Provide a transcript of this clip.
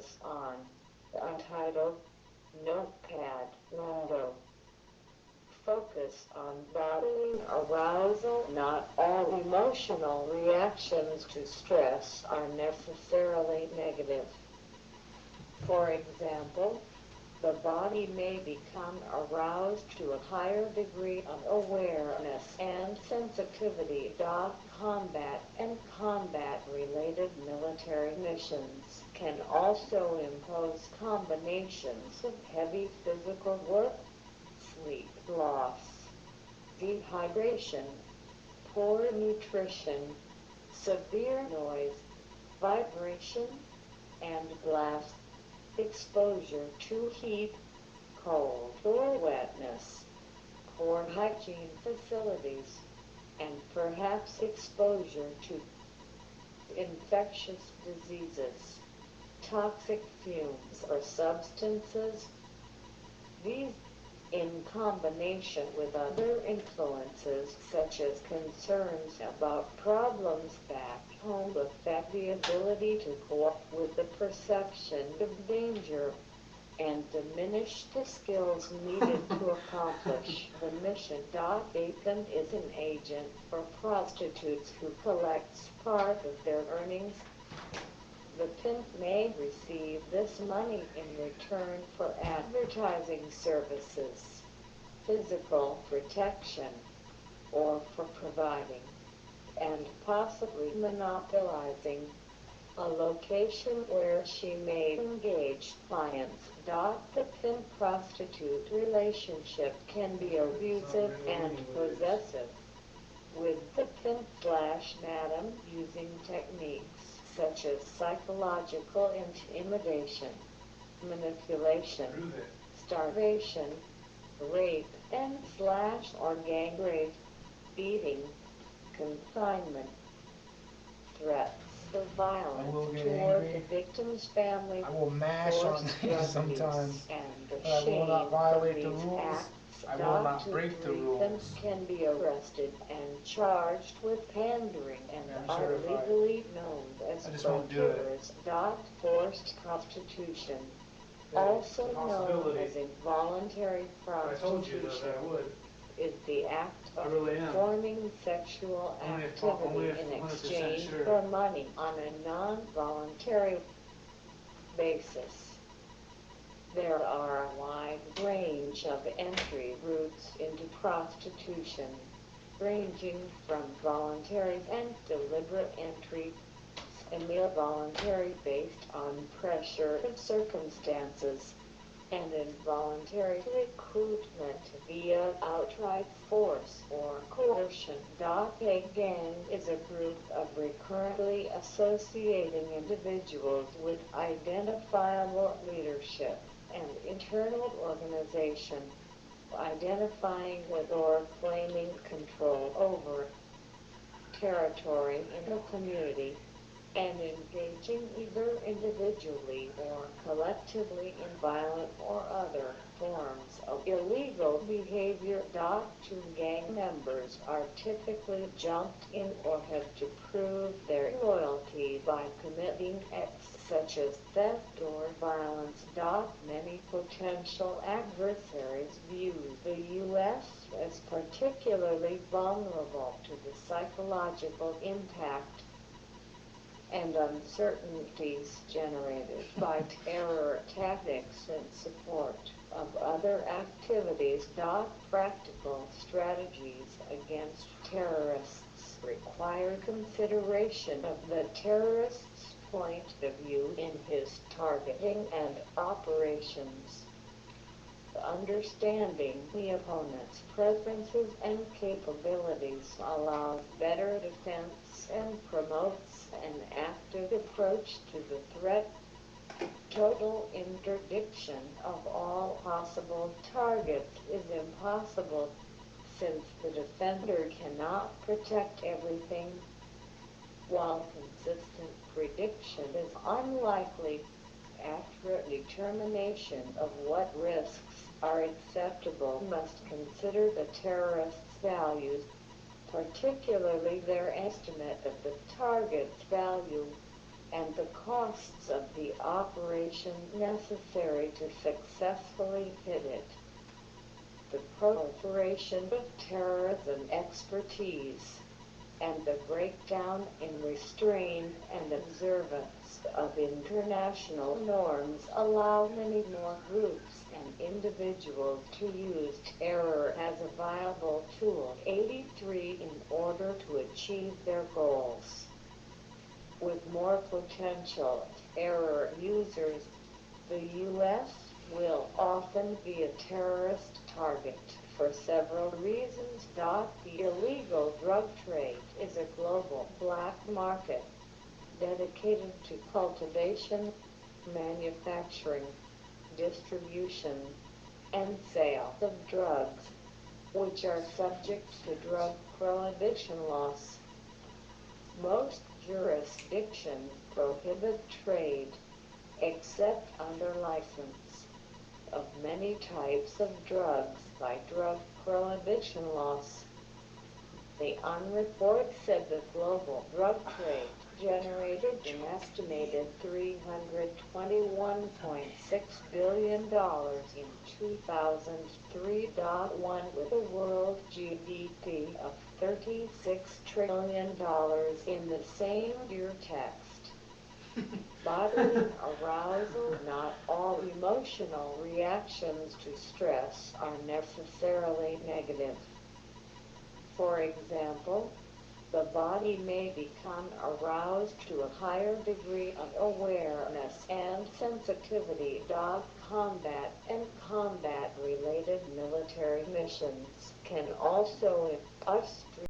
focus on the untitled Notepad logo. Focus on bodily arousal. Not all emotional reactions to stress are necessarily negative. For example, the body may become aroused to a higher degree of awareness and sensitivity. Combat and combat-related military missions can also impose combinations of heavy physical work, sleep loss, dehydration, poor nutrition, severe noise, vibration, and blast, exposure to heat, cold or wetness, poor hygiene facilities, and perhaps exposure to infectious diseases, toxic fumes or substances. These, in combination with other influences such as concerns about problems back home, affect the ability to cope with the perception of danger and diminish the skills needed to accomplish the mission. Bacon is an agent for prostitutes who collects part of their earnings. The pimp may receive this money in return for advertising services, physical protection, or for providing and possibly monopolizing a location where she may engage clients. The pimp-prostitute relationship can be abusive and possessive, with the pimp/madam using techniques such as psychological intimidation, manipulation, starvation, rape, and slash or gang rape, beating, confinement, threats of violence toward the victim's family, I will mash on forced things drug sometimes, use, and the but I will not shame violate the from these rules. acts. I will not Two break the pimps rules. can be arrested and charged with pandering and I'm are certified. legally known as I just won't do it. coercers. Forced prostitution, Hey, also it's a known possibility. as involuntary I told you that I prostitution, would. is the act I of really am. performing sexual Only activity in 100% exchange sure. for money on a non-voluntary basis. There are a wide range of entry routes into prostitution, ranging from voluntary and deliberate entry, semi-voluntary based on pressure and circumstances, and involuntary recruitment via outright force or coercion. A gang is a group of recurrently associating individuals with identifiable leadership and internal organization, identifying with or claiming control over territory in a community, and engaging either individually or collectively in violent or other forms of illegal behavior. Two gang members are typically jumped in or have to prove their loyalty by committing acts such as theft or violence. Many potential adversaries view the U.S. as particularly vulnerable to the psychological impact and uncertainties generated by terror tactics in support of other activities. Practical strategies against terrorists require consideration of the terrorist's point of view in his targeting and operations. Understanding the opponent's preferences and capabilities allows better defense and promotes an active approach to the threat. Total interdiction of all possible targets is impossible, since the defender cannot protect everything, while consistent prediction is unlikely. Accurate determination of what risks are acceptable must consider the terrorists' values, particularly their estimate of the target's value and the costs of the operation necessary to successfully hit it. The proliferation of terrorism expertise and the breakdown in restraint and observance of international norms allow many more groups and individuals to use terror as a viable tool. 83 in order to achieve their goals. With more potential terror users, the U.S. will often be a terrorist target for several reasons. The illegal drug trade is a global black market dedicated to cultivation, manufacturing, distribution, and sale of drugs, which are subject to drug prohibition laws. Most jurisdictions prohibit trade, except under license, of many types of drugs by drug prohibition laws. The UNREPORT said the global drug trade generated an estimated $321.6 billion in 2003.1 with a world GDP of $36 trillion in the same year text. Bodily arousal. Not all emotional reactions to stress are necessarily negative. For example, the body may become aroused to a higher degree of awareness and sensitivity. Combat and combat-related military missions can also